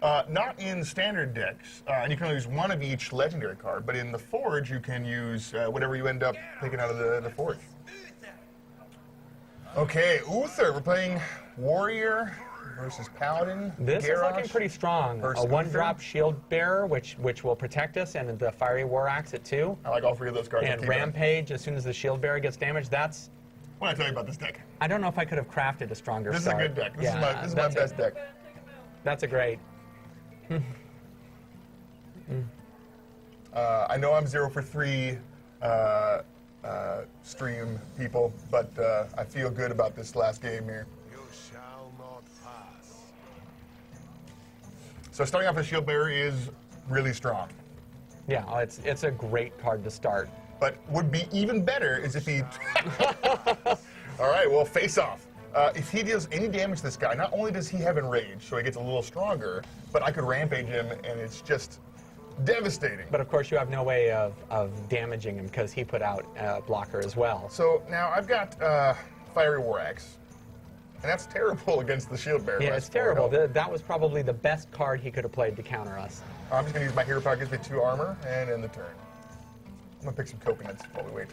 Not in standard decks, and you can only use one of each legendary card, but in the Forge you can use whatever you end up picking out of the Forge. Okay, Uther, we're playing Warrior versus Paladin. This is looking pretty strong. A 1-drop Shield Bearer, which will protect us, and the Fiery War Axe at 2. I like all 3 of those cards. And Rampage, as soon as the Shield Bearer gets damaged, that's... What did I tell you about this deck? I don't know if I could have crafted a stronger start. This is a good deck. This is my best deck. That's a great... I know I'm 0 for 3 stream people, but I feel good about this last game here. You shall not pass. So starting off with Shield Bearer is really strong. Yeah, it's a great card to start. But would be even better is if he... All right, well, face off. If he deals any damage to this guy, not only does he have Enrage, so he gets a little stronger, but I could Rampage him, and it's just devastating. But of course, you have no way of damaging him because he put out a blocker as well. So now I've got Fiery War Axe, and that's terrible against the Shield Bearer. Yeah, it's terrible. That was probably the best card he could have played to counter us. I'm just going to use my Hero Power, gives me 2 armor, and end the turn. I'm going to pick some coconuts while we wait.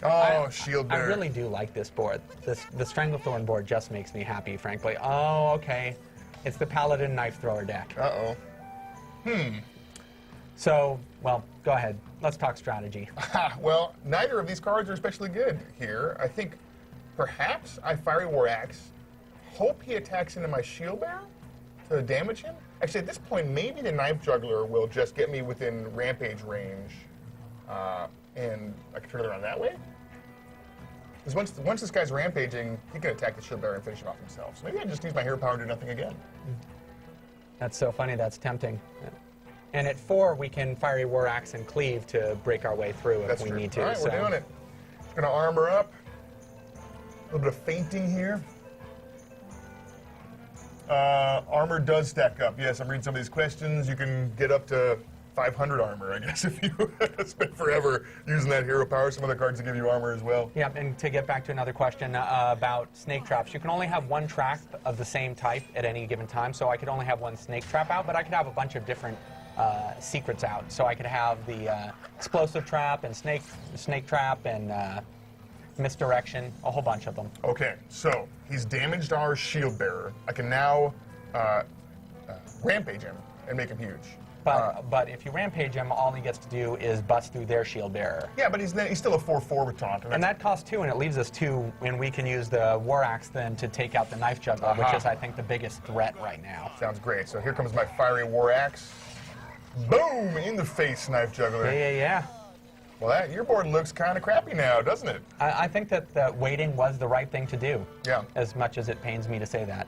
Oh, Shield Bearer. I really do like this board. The Stranglethorn board just makes me happy, frankly. Oh, okay. It's the Paladin Knife Thrower deck. Uh-oh. So, well, go ahead. Let's talk strategy. Well, neither of these cards are especially good here. I think perhaps I Fiery War Axe, hope he attacks into my Shield Bearer to damage him. Actually, at this point, maybe the Knife Juggler will just get me within Rampage range, and I can turn it around that way. Because once this guy's rampaging, he can attack the Shield Bearer and finish him off himself. So maybe I just use my Hero Power and do nothing again. That's so funny. That's tempting. And at 4, we can Fiery War Axe and Cleave to break our way through if we need to. All right, we're doing it. Just going to armor up. A little bit of feinting here. Armor does stack up. Yes, I'm reading some of these questions. You can get up to 500 armor, I guess, if you spend forever using that Hero Power. Some other cards that give you armor as well. Yeah, and to get back to another question about snake traps, you can only have 1 trap of the same type at any given time, so I could only have 1 snake trap out, but I could have a bunch of different secrets out. So I could have the explosive trap and snake trap and misdirection, a whole bunch of them. Okay, so he's damaged our Shield Bearer. I can now rampage him and make him huge. But if you rampage him, all he gets to do is bust through their Shield Bearer. Yeah, but he's still a 4/4 with taunt. And that costs 2, and it leaves us 2, and we can use the War Axe then to take out the Knife Juggler, which is, I think, the biggest threat right now. Sounds great. So here comes my Fiery War Axe. Boom! In the face, Knife Juggler. Yeah. Well, your board looks kind of crappy now, doesn't it? I think that waiting was the right thing to do. Yeah. As much as it pains me to say that.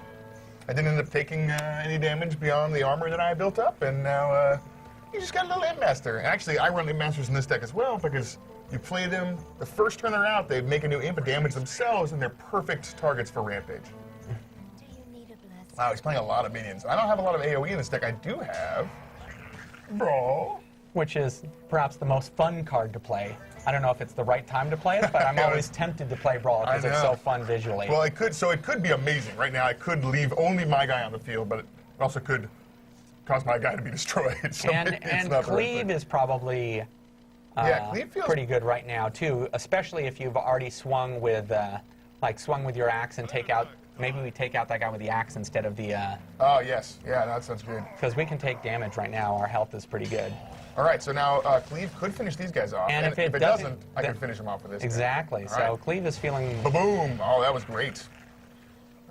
I didn't end up taking any damage beyond the armor that I built up, and now you just got a little Imp-Master. And actually, I run Imp-Masters in this deck as well, because you play them, the first turn they're out, they make a new Imp and damage themselves, and they're perfect targets for Rampage. Wow, he's playing a lot of minions. I don't have a lot of AoE in this deck. I do have Brawl. Which is perhaps the most fun card to play. I don't know if it's the right time to play it, but I'm always tempted to play Brawl because it's so fun visually. Well, it could be amazing. Right now, I could leave only my guy on the field, but it also could cause my guy to be destroyed. So and Cleave is probably Cleave feels pretty good right now too, especially if you've already swung with your axe and take out. Maybe we take out that guy with the axe instead of the. Oh yes, yeah, that sounds good. Because we can take damage right now. Our health is pretty good. All right, so now Cleave could finish these guys off, and if it doesn't, I can finish them off with this. Exactly. Guy. So right. Cleave is feeling. Ba-boom! Oh, that was great.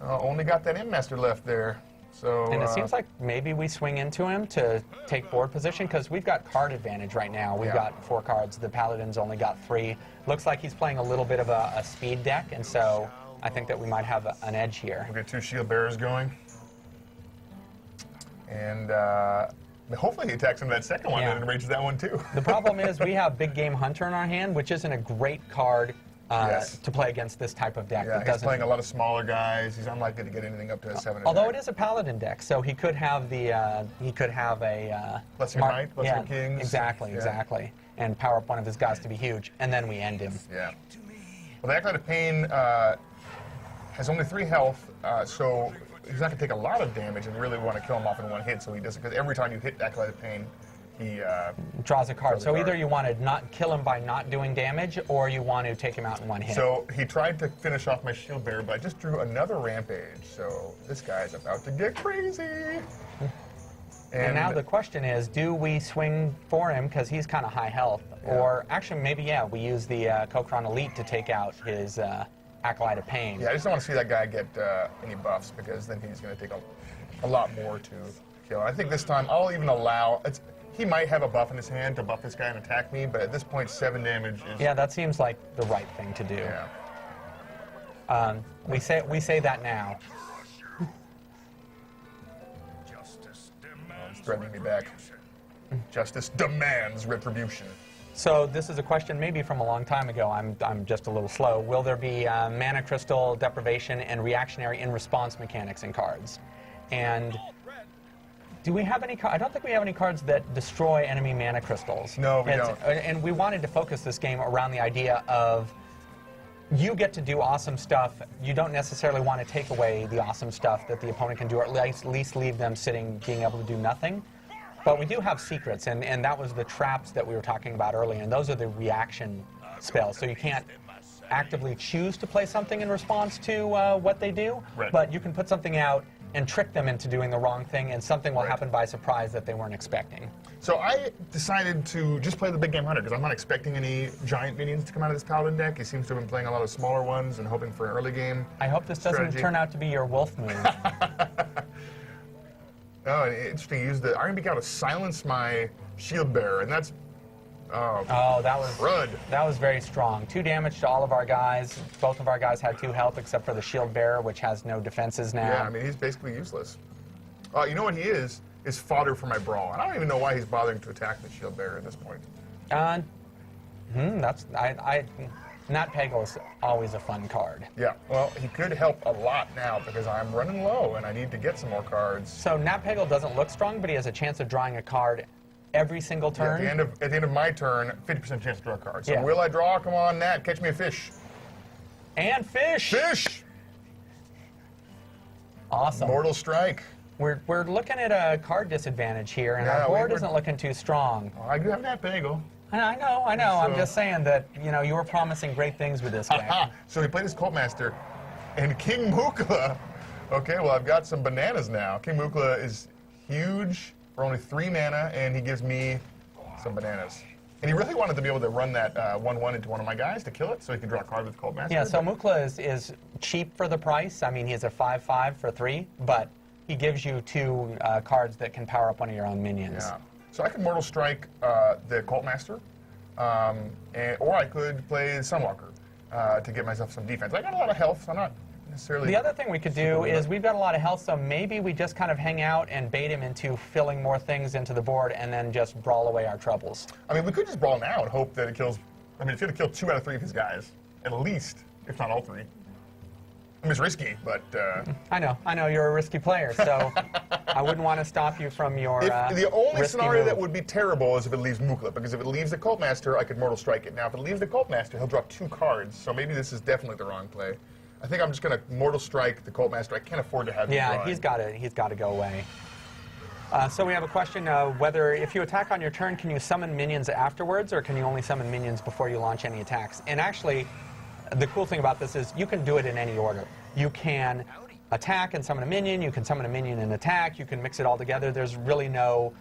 Only got that Imp-Master left there. So. And it seems like maybe we swing into him to take board position because we've got card advantage right now. We've got 4 cards. The Paladin's only got 3. Looks like he's playing a little bit of a speed deck, and so I think that we might have an edge here. We'll get 2 Shield Bearers going. And hopefully he attacks into that second one and enrages that one too. The problem is we have Big Game Hunter in our hand, which isn't a great card to play against this type of deck. Yeah, he's playing a lot of smaller guys. He's unlikely to get anything up to a 7. Although it is a Paladin deck, so he could have a Lesser Knight, Lesser Kings. Exactly. And power up one of his guys to be huge, and then we end him. Yeah. Well, the Acolyte of Pain has only 3 health, so he's not going to take a lot of damage and really want to kill him off in one hit, so he doesn't, because every time you hit Acolyte of Pain, he draws a card. draws a So card. either you want to not kill him by not doing damage, or you want to take him out in one hit. So he tried to finish off my shield bearer, but I just drew another Rampage, so this guy's about to get crazy. And now the question is, do we swing for him because he's kind of high health? Yeah. Or actually, maybe, yeah, we use the Kokron Elite to take out his Acolyte of Pain. Yeah, I just don't want to see that guy get any buffs, because then he's going to take a lot more to kill. I think this time I'll even allow... he might have a buff in his hand to buff this guy and attack me, but at this point 7 damage is... Yeah, that seems like the right thing to do. Yeah. We say that now. He's threatening me back. Justice demands retribution. So this is a question maybe from a long time ago. I'm just a little slow. Will there be mana crystal deprivation and reactionary in response mechanics in cards? And do we have any? I don't think we have any cards that destroy enemy mana crystals. No, we don't. And we wanted to focus this game around the idea of you get to do awesome stuff. You don't necessarily want to take away the awesome stuff that the opponent can do, or at least leave them sitting, being able to do nothing. But we do have secrets, and that was the traps that we were talking about earlier, and those are the reaction spells. So you can't actively choose to play something in response to what they do, Right. but you can put something out and trick them into doing the wrong thing, and something will Right. happen by surprise that they weren't expecting. So I decided to just play the big game hunter, because I'm not expecting any giant minions to come out of this Paladin deck. He seems to have been playing a lot of smaller ones and hoping for an early game. I hope this doesn't strategy. turn out to be your wolf move. Oh, and interesting. Use the Iron Beak out to silence my shield bearer, and that's Oh, that was crud. that was very strong. 2 damage to all of our guys. Both of our guys had 2 health, except for the shield bearer, which has no defenses now. Yeah, I mean, he's basically useless. You know what he is fodder for my brawl, and I don't even know why he's bothering to attack the shield bearer at this point. That's Nat Pagel's always a fun card. Yeah, well, he could help a lot now because I'm running low and I need to get some more cards. So Nat Pagel doesn't look strong, but he has a chance of drawing a card every single Yeah, turn. at the end of my turn, 50% chance to draw a card. So Yeah. will I draw? Come on, Nat, catch me a fish. And fish! Fish! Awesome. Mortal Strike. We're looking at a card disadvantage here, and Yeah, our board we're- isn't looking too strong. Oh, I do have Nat Pagel. I know. I'm So- just saying that, you were promising great things with this game. So he played his Cult Master, and King Mukla. Okay, well, I've got some bananas now. King Mukla is huge for only 3 mana, and he gives me some bananas. And he really wanted to be able to run that 1/1 into one of my guys to kill it, so he could draw a card with Cult Master. Yeah, so but- Mukla is cheap for the price. I mean, he's a 5/5 for 3, but he gives you 2 cards that can power up one of your own minions. Yeah. So I could Mortal Strike the Cult Master, or I could play Sunwalker to get myself some defense. I got a lot of health, so I'm not necessarily... The other thing we could do is we've got a lot of health, so maybe we just kind of hang out and bait him into filling more things into the board and then just brawl away our troubles. I mean, we could just brawl now and hope that it kills... I mean, it's going to kill 2 out of 3 of his guys, at least, if not all 3. I mean, it's risky, but... I know, you're a risky player, so I wouldn't want to stop you from your the only risky scenario move. that would be terrible is if it leaves Mukla, because if it leaves the Cult Master, I could Mortal Strike it. Now, if it leaves the Cult Master, he'll draw 2 cards, so maybe this is definitely the wrong play. I think I'm just going to Mortal Strike the Cult Master. I can't afford to have him Yeah, drawing. he's got to go away. So we have a question whether if you attack on your turn, can you summon minions afterwards, or can you only summon minions before you launch any attacks? And actually, the cool thing about this is you can do it in any order. You can attack and summon a minion, you can summon a minion and attack, you can mix it all together. There's really no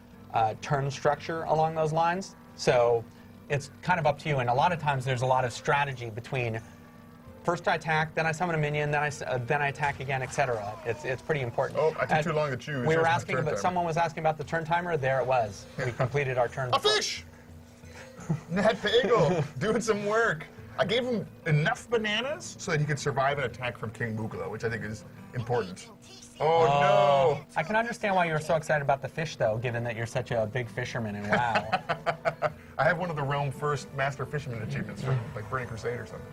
turn structure along those lines. So it's kind of up to you, and a lot of times there's a lot of strategy between first I attack, then I summon a minion, then I attack again, etc. It's pretty important. Oh, I took too long to choose. We Here's were my asking, turn but timer. someone was asking about the turn timer. There it was. We completed our turn. A fish! Nat Pagel, doing some work. I gave him enough bananas so that he could survive an attack from King Mukla, which I think is important. Oh, no! I can understand why you're so excited about the fish, though, given that you're such a big fisherman, and wow. I have one of the Realm First Master Fisherman achievements from like Burning Crusade or something.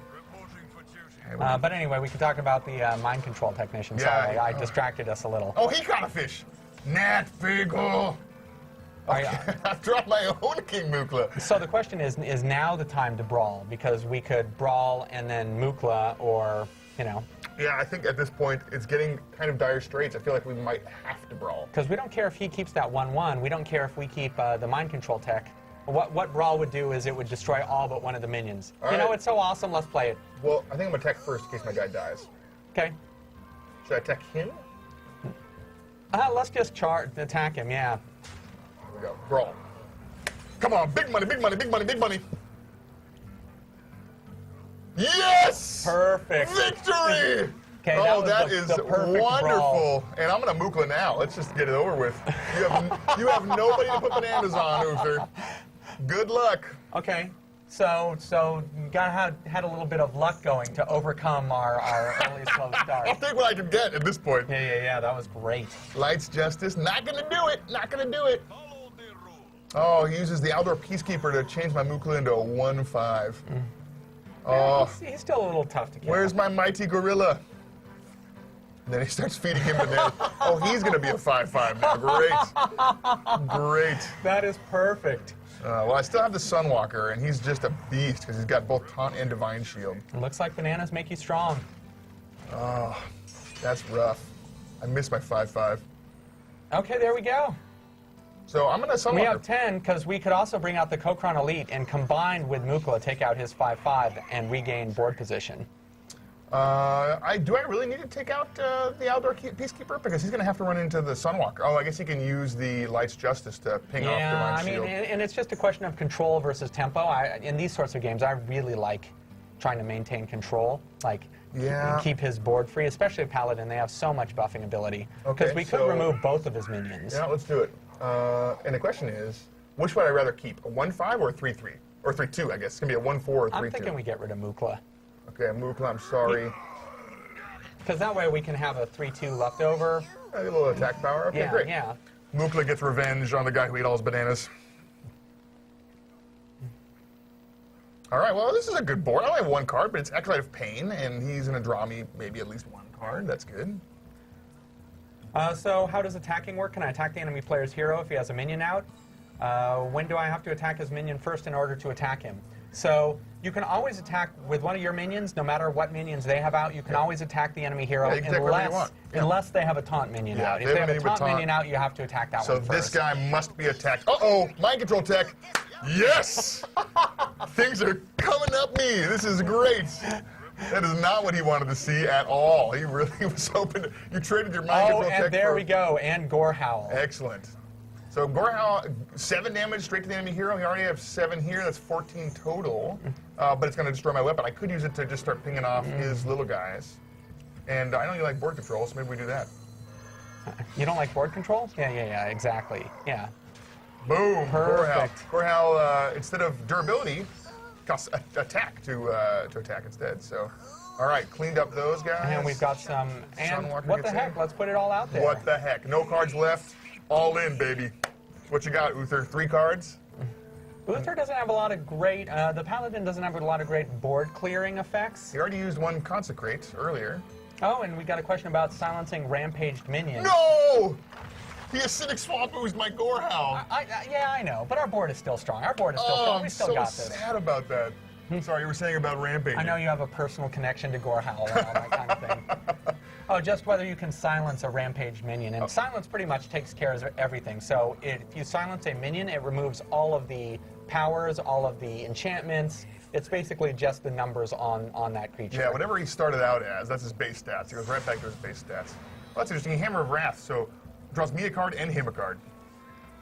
But anyway, we can talk about the mind control technician. Yeah, Sorry, I distracted us a little. Oh, he caught a fish! Nat Pagel! I've drawn my own King Mukla. So the question is now the time to brawl? Because we could brawl and then Mukla, or you know. Yeah, I think at this point it's getting kind of dire straits. I feel like we might have to brawl. Because we don't care if he keeps that 1/1. We don't care if we keep the mind control tech. What Brawl would do is it would destroy all but one of the minions. All you know, right. it's so awesome. Let's play it. Well, I think I'm gonna attack first in case my guy dies. Okay. Should I attack him? Let's just attack him. Yeah. Here we go. Brawl. Come on, big money, big money, big money, big money. Yes! Perfect. Victory! Okay, Oh, that that was is the perfect wonderful. brawl. And I'm gonna Mukla now. Let's just get it over with. You have nobody to put bananas on, Uther. Good luck. Okay. So you had a little bit of luck going to overcome our early slow start. I'll take what I can get at this point. Yeah. That was great. Lights Justice, not gonna do it. Not gonna do it. Oh, he uses the Outdoor Peacekeeper to change my Mukla into a 1/5. Oh, He's still a little tough to kill. where's my mighty gorilla? And then he starts feeding him bananas. Oh, he's gonna be a 5/5 now. Great. Great. That is perfect. Well, I still have the Sunwalker, and he's just a beast because he's got both Taunt and Divine Shield. It looks like bananas make you strong. Oh, that's rough. I missed my 5/5. Okay, there we go. So I'm gonna Sunwalker. We have 10 because we could also bring out the Kokron Elite and combined with Mukla take out his 5/5 and regain board position. Do I really need to take out the Outdoor Peacekeeper? Because he's going to have to run into the Sunwalker. Oh, I guess he can use the Lights Justice to ping off Divine Shield. And it's just a question of control versus tempo. In these sorts of games, I really like trying to maintain control, Yeah. keep his board free, especially Paladin. They have so much buffing ability. Okay, Because we could so- remove both of his minions. Yeah, let's do it. And the question is, which would I rather keep, a 1/5 or a 3/3? Or 3/2, I guess. It's going to be a 1/4 or 3/2. I'm thinking we get rid of Mukla. Okay, Mukla, I'm sorry. Because that way we can have a 3/2 left over. A little attack power. Okay, Yeah, great. yeah. Mukla gets revenge on the guy who ate all his bananas. All right, well, this is a good board. I only have one card, but it's Acolyte of Pain, and he's going to draw me maybe at least one card. That's good. So how does attacking work? Can I attack the enemy player's hero if he has a minion out? When do I have to attack his minion first in order to attack him? So you can always attack with one of your minions, no matter what minions they have out. You can always attack the enemy hero Yeah, you can take whatever you want. Yeah. unless they have a taunt minion Yeah, out. if If they they have have a a minion with taunt taunt- minion out, you have to attack that So one this first. guy must be attacked. Uh-oh, mind control tech. Yes! Things are coming up me. This is great. That is not what he wanted to see at all. He really was hoping to, you traded your mind control tech and there for- we go, and Gore Howl. Excellent. So Gorehowl, 7 damage straight to the enemy hero. He already has 7 here. That's 14 total. But it's going to destroy my weapon. I could use it to just start pinging off his little guys. And I know you like board control, so maybe we do that. You don't like board control? Yeah, exactly. Yeah. Boom. Perfect. Gorehowl, instead of durability, costs attack to attack instead. So, all right, cleaned up those guys. And we've got some. And Sunwalker what the gets heck? in. Let's put it all out there. What the heck? No cards left. All in, baby. What you got, Uther? 3 cards? Uther doesn't have a lot of great. The Paladin doesn't have a lot of great board clearing effects. He already used 1 Consecrate earlier. Oh, and we got a question about silencing rampaged minions. No! He acidic swamp oozed my Gorehowl. Yeah, I know, but our board is still strong. Our board is still Oh, strong. I'm We still so got this. sad about that. Sorry, you were saying about Rampage. I know you have a personal connection to Gore Howl and all that kind of thing. Oh, just whether you can silence a rampaged minion. And silence pretty much takes care of everything. So if you silence a minion, it removes all of the powers, all of the enchantments. It's basically just the numbers on that creature. Yeah, whatever he started out as, that's his base stats. He goes right back to his base stats. Well, that's interesting. Hammer of Wrath, so draws me a card and him a card.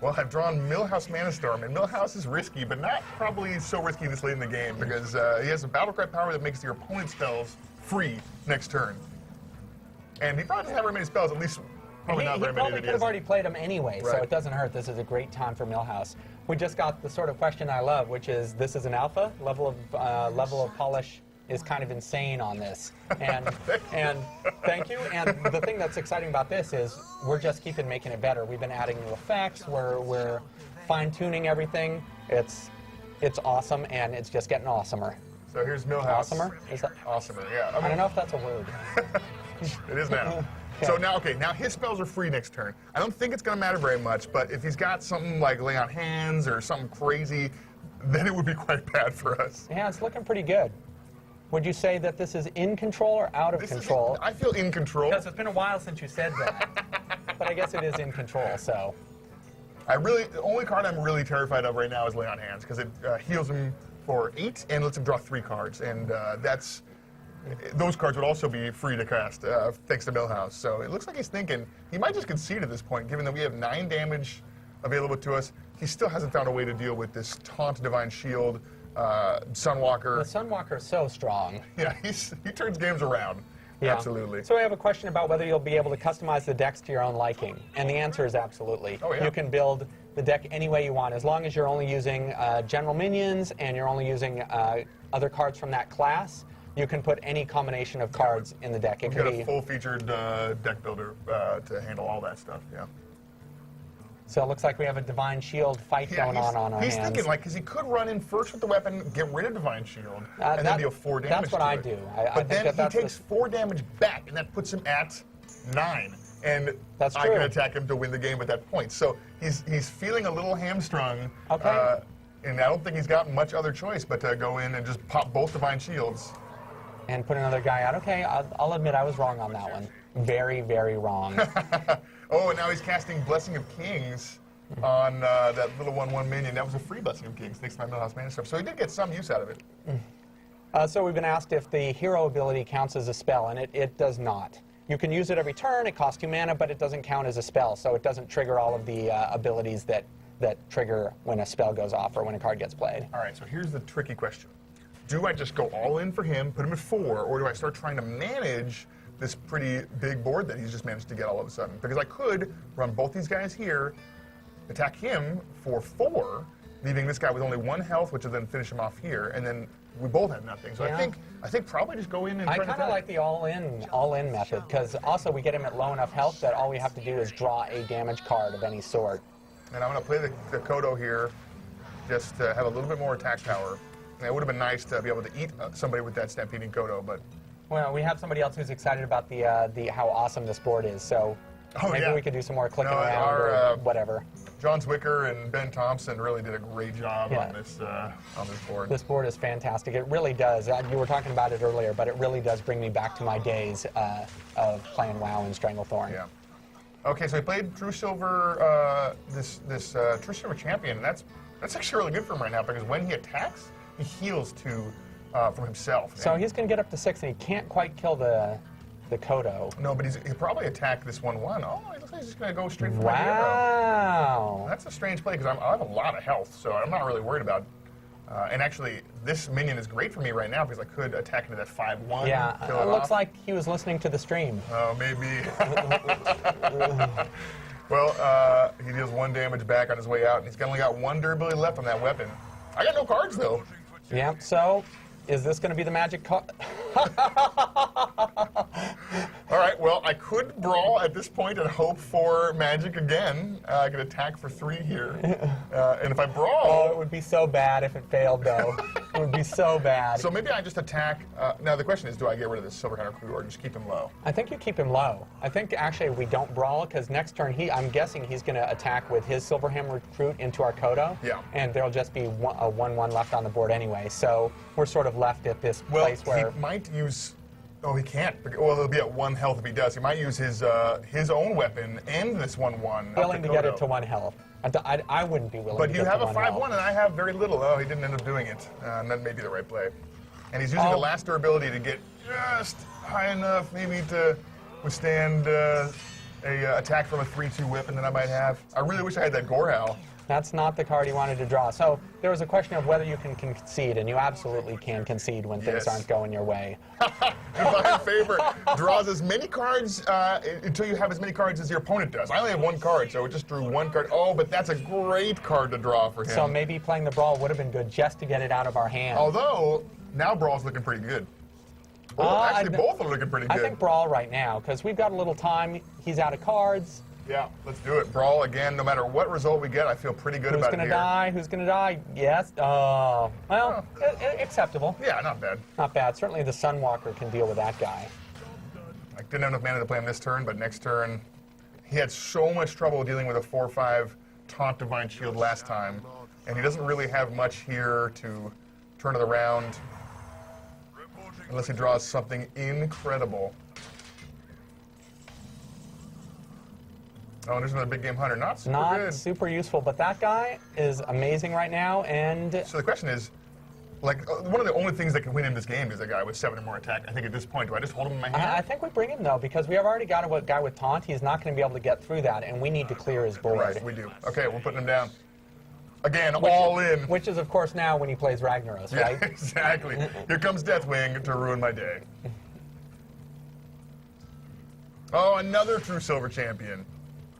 Well, I've drawn Millhouse Manastorm, and Millhouse is risky, but not probably so risky this late in the game because he has a Battlecry power that makes your opponent's spells free next turn. And he probably doesn't have very many spells, at least probably not He very many probably that he could have has. already played them anyway, so Right. it doesn't hurt. This is a great time for Millhouse. We just got the sort of question I love, which is, this is an alpha? Level of polish is kind of insane on this. And thank you. And the thing that's exciting about this is we're just keeping making it better. We've been adding new effects. We're fine-tuning everything. It's awesome, and it's just getting awesomer. So here's Millhouse. Awesomer? Is that? Awesomer, yeah. I don't know if that's a word. It is now. So now, okay, now his spells are free next turn. I don't think it's going to matter very much, but if he's got something like Lay on Hands or something crazy, then it would be quite bad for us. Yeah, it's looking pretty good. Would you say that this is in control or out of This control? I feel in control. Because it's been a while since you said that. But I guess it is in control, so. The only card I'm really terrified of right now is Lay on Hands, because it heals him for 8 and lets him draw 3 cards, and those cards would also be free to cast, thanks to Millhouse. So it looks like he's thinking he might just concede at this point, given that we have 9 damage available to us. He still hasn't found a way to deal with this Taunt Divine Shield, Sunwalker. The Sunwalker is so strong. Yeah, he turns games around. Yeah. Absolutely. So I have a question about whether you'll be able to customize the decks to your own liking. And the answer is absolutely. Oh, yeah. You can build the deck any way you want, as long as you're only using general minions and you're only using other cards from that class. You can put any combination of cards in the deck. It We've could got be a full-featured deck builder to handle all that stuff, yeah. So it looks like we have a Divine Shield fight going on our hands. He's thinking, like, because he could run in first with the weapon, get rid of Divine Shield, and then deal 4 damage. That's what to I it. do. But then he takes 4 damage back, and that puts him at 9. And That's I true. can attack him to win the game at that point. So he's feeling a little hamstrung. Okay. And I don't think he's got much other choice but to go in and just pop both Divine Shields. And put another guy out. Okay, I'll admit I was wrong on that one. Very, very wrong. Oh, and now he's casting Blessing of Kings on that little 1/1 minion. That was a free Blessing of Kings, thanks to my Millhouse Mana stuff. So he did get some use out of it. So we've been asked if the hero ability counts as a spell, and it does not. You can use it every turn, it costs you mana, but it doesn't count as a spell, so it doesn't trigger all of the abilities that trigger when a spell goes off or when a card gets played. All right, so here's the tricky question. Do I just go all in for him, put him at 4, or do I start trying to manage this pretty big board that he's just managed to get all of a sudden? Because I could run both these guys here, attack him for 4, leaving this guy with only 1 health, which will then finish him off here, and then we both have nothing. So Yeah. I think probably just go in and I try to kind of attack. like the all-in method, because also we get him at low enough health that all we have to do is draw a damage card of any sort. And I'm going to play the Kodo here, just to have a little bit more attack power. And it would have been nice to be able to eat somebody with that Stampeding Kodo, but... Well, we have somebody else who's excited about the how awesome this board is, so maybe we could do some more clicking around or whatever. John Zwicker and Ben Thompson really did a great job on this board. This board is fantastic. It really does. You were talking about it earlier, but it really does bring me back to my days of playing WoW and Stranglethorn. Yeah. Okay, so he played True Silver, this True Silver Champion, and that's actually really good for him right now, because when he attacks, he heals 2 from himself. So he's going to get up to 6, and he can't quite kill the Kodo. No, but he'll probably attack this 1/1. Oh, it looks like he's just going to go straight for my hero. Wow. That's a strange play, because I have a lot of health, so I'm not really worried about. And actually, this minion is great for me right now, because I could attack into that 5/1. Yeah, kill it looks off. like he was listening to the stream. Oh, maybe. Well, he deals 1 damage back on his way out, and he's only got 1 durability left on that weapon. I got no cards, though. Yeah, so is this going to be the magic card? All right, well, I could brawl at this point and hope for magic again. I could attack for 3 here. And if I brawl... Oh, it would be so bad if it failed, though. It would be so bad. So maybe I just attack... now, the question is, do I get rid of this Silver Hunter Crew or just keep him low? I think you keep him low. I think, actually, we don't brawl, because next turn, I'm guessing he's going to attack with his Silverham Recruit into our Kodo. Yeah. And there'll just be a 1/1 left on the board anyway. So we're sort of left at this place where... he might use... Oh, he can't. Well, he'll be at 1 health if he does. He might use his own weapon and this 1/1. willing to get it to 1 health. I wouldn't be willing But to you get have to a 1 5/1, health. and I have very little. Oh, he didn't end up doing it. And that may be the right play. And he's using the last durability to get just high enough, maybe to withstand a attack from a 3/2 weapon that I might have. I really wish I had that Gorehowl. That's not the card he wanted to draw. So there was a question of whether you can concede, and you absolutely can concede when things Yes. aren't going your way. Divine Favor draws as many cards until you have as many cards as your opponent does. I only have 1 card, so it just drew 1 card. Oh, but that's a great card to draw for him. So maybe playing the Brawl would have been good just to get it out of our hand. Although, now Brawl's looking pretty good. Actually, both are looking pretty good. I think Brawl right now, because we've got a little time. He's out of cards. Yeah, let's do it. Brawl again. No matter what result we get, I feel pretty good about it here. Who's going to die? Who's going to die? Yes. Oh, well, acceptable. Yeah, not bad. Not bad. Certainly the Sunwalker can deal with that guy. I didn't have enough mana to play him this turn, but next turn, he had so much trouble dealing with a 4/5 Taunt Divine Shield last time, and he doesn't really have much here to turn it around. Unless he draws something incredible. Oh, and there's another big game hunter. Not super Not good. super useful, but that guy is amazing right now, and So the question is, like, one of the only things that can win in this game is a guy with 7 or more attack. I think at this point, do I just hold him in my hand? I think we bring him, though, because we have already got a guy with taunt. He's not going to be able to get through that, and we need to clear his board. Right, we do. Okay, we're putting him down. Again, all in. Which is, of course, now when he plays Ragnaros, right? Yeah, exactly. Here comes Deathwing to ruin my day. Oh, another true silver champion.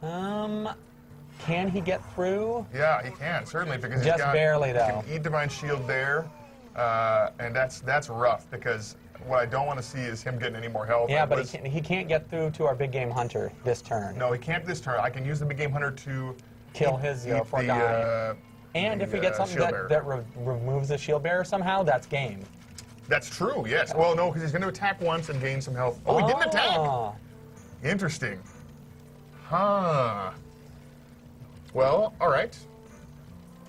Can he get through? Yeah, he can, certainly, because Just he's got, barely, he though. can eat Divine Shield there, and that's rough, because what I don't want to see is him getting any more health. Yeah, but he can't get through to our big game hunter this turn. No, he can't this turn. I can use the big game hunter to Kill his eat 0-4 the, guy. And if we get something shield bearer. that removes the shield bearer somehow, that's game. That's true, yes. Well, no, because he's going to attack once and gain some health. Oh, he didn't attack! Interesting. Huh. Well, all right.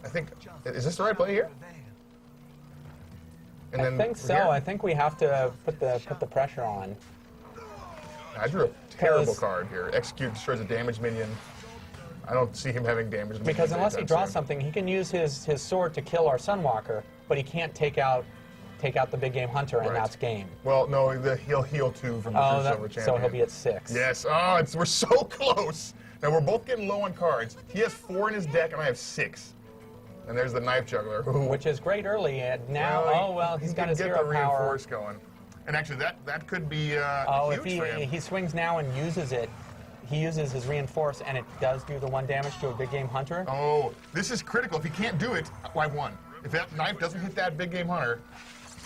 I think, is this the right play here? And I then think so. here? I think we have to put the pressure on. I drew a terrible card here. Execute destroys a damaged minion. I don't see him having damage. Because unless he anytime draws soon. something, he can use his sword to kill our Sunwalker, but he can't take out the big game hunter, and Right. that's game. Well, no, he'll heal 2 from the true silver champion. so he'll be at 6. Yes. Oh, we're so close. Now we're both getting low on cards. He has 4 in his deck, and I have 6. And there's the knife juggler, Which is great early, and now, he's got his he can hero get the power. reinforce going. And actually, that could be If huge for him. he swings now and uses it, he uses his reinforce, and it does do the 1 damage to a big game hunter. Oh, this is critical. If he can't do it, I've won. If that knife doesn't hit that big game hunter,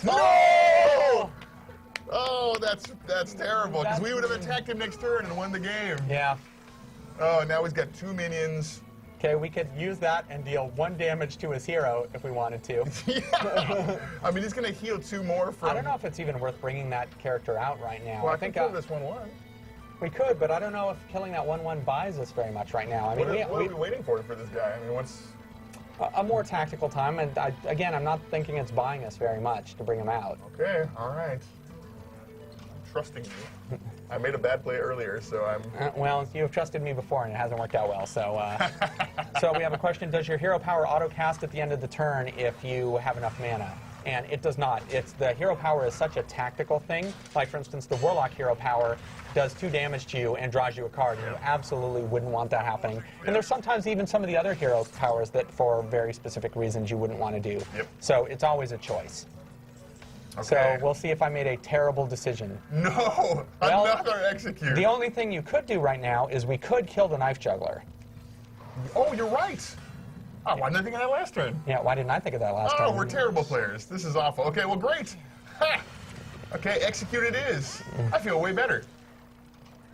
no! Oh, that's terrible. Because we would have attacked him next turn and won the game. Yeah. Oh, now he's got 2 minions. Okay, we could use that and deal 1 damage to his hero if we wanted to. Yeah. I mean, he's going to heal 2 more from. I don't know if it's even worth bringing that character out right now. Well, I think think kill this 1/1. we could, but I don't know if killing that 1/1 buys us very much right now. I mean, What are we waiting for this guy? I mean, what's. a more tactical time, and again, I'm not thinking it's buying us very much to bring him out. Okay, all right. I'm trusting you. I made a bad play earlier, so I'm. Well, you've trusted me before, and it hasn't worked out well. So, so we have a question: does your hero power auto cast at the end of the turn if you have enough mana? And it does not. It's the hero power is such a tactical thing. Like, for instance, the Warlock hero power does 2 damage to you and draws you a card. And you absolutely wouldn't want that happening. And there's sometimes even some of the other hero powers that, for very specific reasons, you wouldn't want to do. Yep. So it's always a choice. Okay. So we'll see if I made a terrible decision. No! Well, Another execute. The only thing you could do right now is we could kill the knife juggler. Oh, you're right! Oh, why didn't I think of that last turn? Yeah, why didn't I think of that last time? Oh, we're terrible players. This is awful. Okay, well, great. Ha! Okay, execute it is. I feel way better.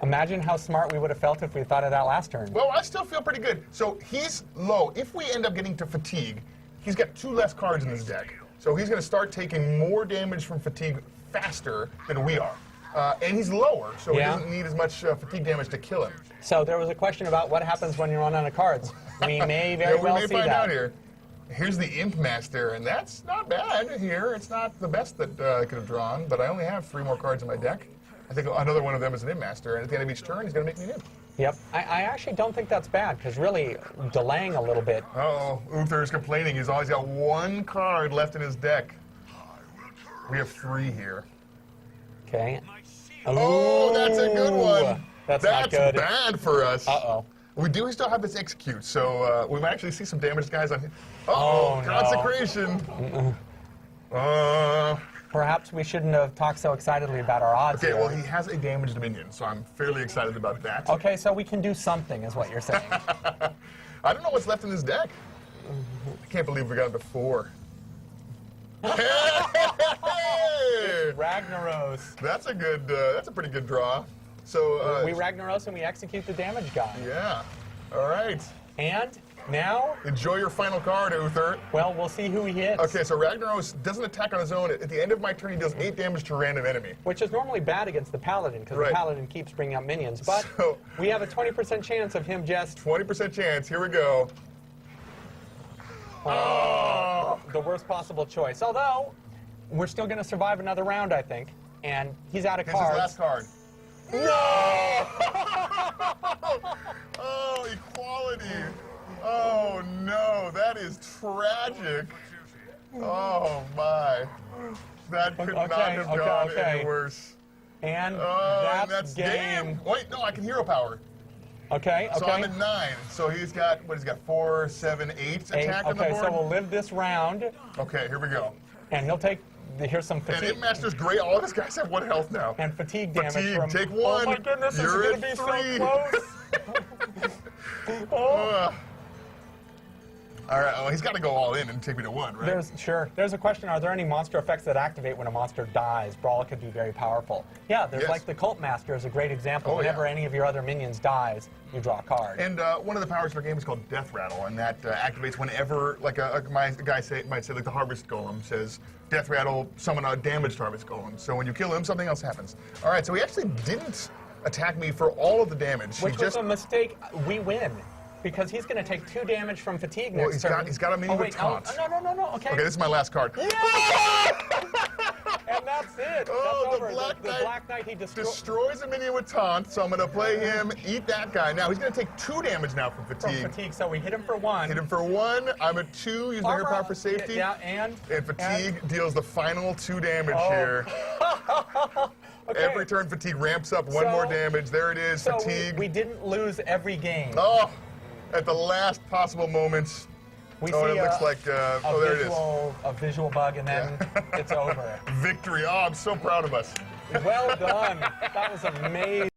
Imagine how smart we would have felt if we thought of that last turn. Well, I still feel pretty good. So he's low. If we end up getting to fatigue, he's got 2 less cards in his deck. So he's going to start taking more damage from fatigue faster than we are. And he's lower, so he doesn't need as much fatigue damage to kill him. So there was a question about what happens when you run out of cards. We may very well see that. We may find out here. Here's the Imp Master, and that's not bad here. It's not the best that I could have drawn, but I only have 3 more cards in my deck. I think another one of them is an Imp Master, and at the end of each turn, he's going to make me an Imp. Yep. I actually don't think that's bad, because really delaying a little bit. Uh-oh, Uther's complaining. He's always got 1 card left in his deck. We have 3 here. Okay. Oh, that's a good one. That's not good. Bad for us. Uh-oh. We do still have this execute, so we might actually see some damaged guys on him. Oh, no. Consecration. Perhaps we shouldn't have talked so excitedly about our odds Okay, here. well, he has a damaged minion, so I'm fairly excited about that. Okay, so we can do something, is what you're saying. I don't know what's left in his deck. I can't believe we got him to 4. Hey! Ragnaros. That's a pretty good draw. So We Ragnaros and we execute the damage guy. yeah. All right. And now, Enjoy your final card, Uther. well, we'll see who he hits. Okay, so Ragnaros doesn't attack on his own. At the end of my turn, he does 8 damage to a random enemy. Which is normally bad against the Paladin, because Right. the Paladin keeps bringing up minions. But So- we have a 20% chance of him just 20% chance. Here we go. Oh! the worst possible choice. Although, we're still going to survive another round, I think. And he's out of Here's his cards. last card. No! Oh, equality. Oh, no. That is tragic. Oh, my. That could not have gone any worse. And Oh, that's and game. Wait, no, I can hero power. Okay, okay. So I'm at 9. So he's got, what, he's got 4, 7, 8 attack on the okay, board? so we'll live this round. Okay, here we go. And he'll take, here's some And fatigue. It Master's great. All of his guys have 1 health now. And fatigue damage Fatigue, from... take 1. Oh my goodness, You're this is at going to 3. be so close. Oh. All right, well, he's got to go all in and take me to 1, right? There's a question, are there any monster effects that activate when a monster dies? Brawl could be very powerful. Yeah, there's Yes. like the Cult Master is a great example. Oh, Whenever yeah. any of your other minions dies, you draw a card. And one of the powers of our game is called Death Rattle, and that activates whenever, like my guy might say, like the Harvest Golem says, Death Rattle, summon a damaged Harvest Golem. So when you kill him, something else happens. All right, so he actually didn't attack me for all of the damage. Which was a mistake. We win. Because he's going to take 2 damage from fatigue next turn. He's got a minion with taunt. No. Okay. Okay, this is my last card. Yeah! And that's it. Oh, that's the over. Black The Knight Black Knight, he destroys a minion with taunt, so I'm going to play him, eat that guy. Now, he's going to take 2 damage now from fatigue. From fatigue, so we hit him for 1. Hit him for 1. I'm at 2. Use my hero power for safety. Yeah, and fatigue deals the final 2 damage here. Okay. Every turn, fatigue ramps up 1 more damage. There it is, so fatigue. we didn't lose every game. Oh, at the last possible moments. We oh, see it looks like, oh, there it is. A visual bug, and then it's over. Victory. Oh, I'm so proud of us. Well done. That was amazing.